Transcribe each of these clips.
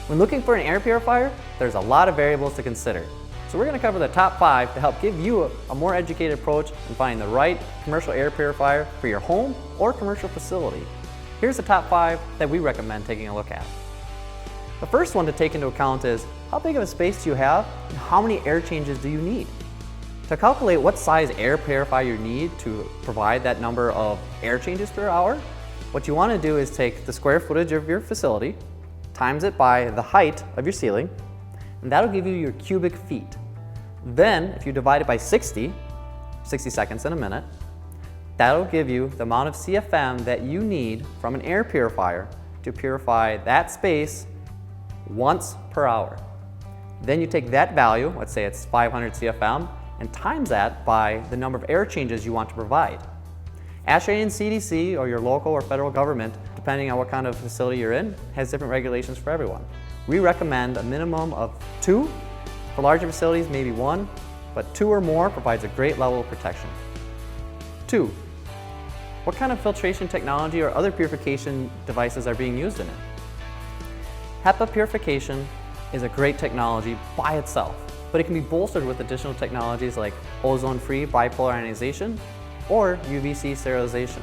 When looking for an air purifier, there's a lot of variables to consider. So we're going to cover the top 5 to help give you a more educated approach in finding the right commercial air purifier for your home or commercial facility. Here's the top 5 that we recommend taking a look at. The first one to take into account is how big of a space do you have and how many air changes do you need? To calculate what size air purifier you need to provide that number of air changes per hour, what you want to do is take the square footage of your facility, times it by the height of your ceiling, and that'll give you your cubic feet. Then, if you divide it by 60 seconds in a minute, that'll give you the amount of CFM that you need from an air purifier to purify that space once per hour. Then you take that value, let's say it's 500 CFM, and times that by the number of air changes you want to provide. ASHRAE and CDC, or your local or federal government, depending on what kind of facility you're in, has different regulations for everyone. We recommend a minimum of 2. For larger facilities, maybe 1, but 2 or more provides a great level of protection. 2. What kind of filtration technology or other purification devices are being used in it? HEPA purification is a great technology by itself, but it can be bolstered with additional technologies like ozone-free bipolar ionization or UVC sterilization.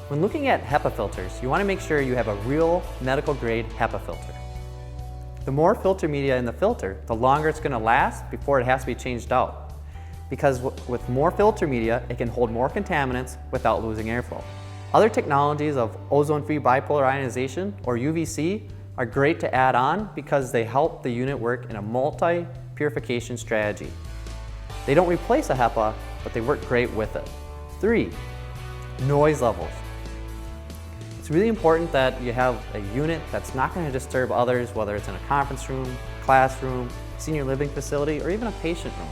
When looking at HEPA filters, you want to make sure you have a real medical-grade HEPA filter. The more filter media in the filter, the longer it's going to last before it has to be changed out. Because with more filter media, it can hold more contaminants without losing airflow. Other technologies of ozone-free bipolar ionization, or UVC, are great to add on because they help the unit work in a multi-purification strategy. They don't replace a HEPA, but they work great with it. 3. Noise levels. It's really important that you have a unit that's not going to disturb others, whether it's in a conference room, classroom, senior living facility, or even a patient room.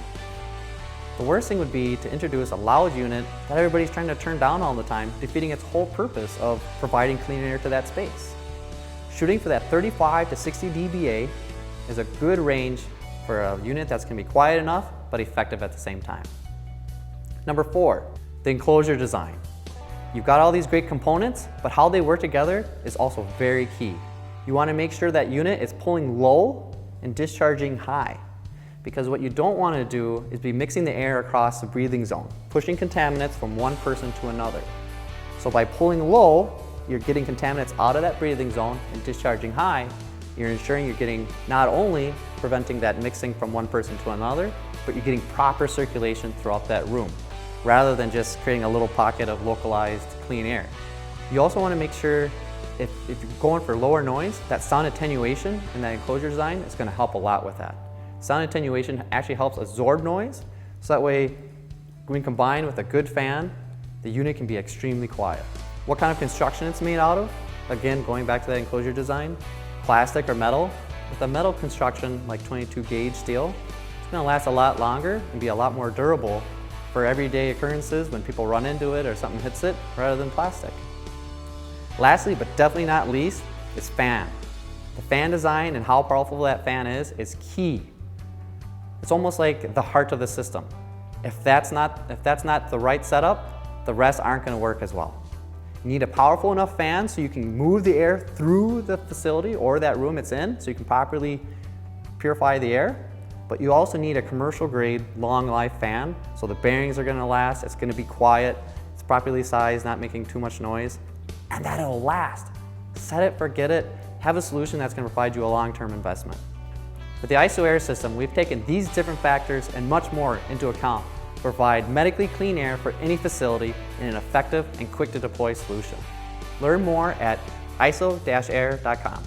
The worst thing would be to introduce a loud unit that everybody's trying to turn down all the time, defeating its whole purpose of providing clean air to that space. Shooting for that 35 to 60 dBA is a good range for a unit that's going to be quiet enough, but effective at the same time. Number 4, the enclosure design. You've got all these great components, but how they work together is also very key. You want to make sure that unit is pulling low and discharging high, because what you don't want to do is be mixing the air across the breathing zone, pushing contaminants from one person to another. So by pulling low, you're getting contaminants out of that breathing zone, and discharging high, you're ensuring you're getting not only preventing that mixing from one person to another, but you're getting proper circulation throughout that room, rather than just creating a little pocket of localized clean air. You also want to make sure if you're going for lower noise, that sound attenuation in that enclosure design is going to help a lot with that. Sound attenuation actually helps absorb noise, so that way when combined with a good fan, the unit can be extremely quiet. What kind of construction it's made out of? Again, going back to that enclosure design, plastic or metal. With a metal construction like 22 gauge steel, it's going to last a lot longer and be a lot more durable for everyday occurrences when people run into it or something hits it, rather than plastic. Lastly, but definitely not least, is fan. The fan design and how powerful that fan is key. It's almost like the heart of the system. If that's not the right setup, the rest aren't going to work as well. You need a powerful enough fan so you can move the air through the facility or that room it's in, so you can properly purify the air. But you also need a commercial grade long life fan, so the bearings are going to last, it's going to be quiet, it's properly sized, not making too much noise, and that it'll last. Set it, forget it, have a solution that's going to provide you a long-term investment. With the ISO Air system, we've taken these different factors and much more into account to provide medically clean air for any facility in an effective and quick to deploy solution. Learn more at iso-air.com.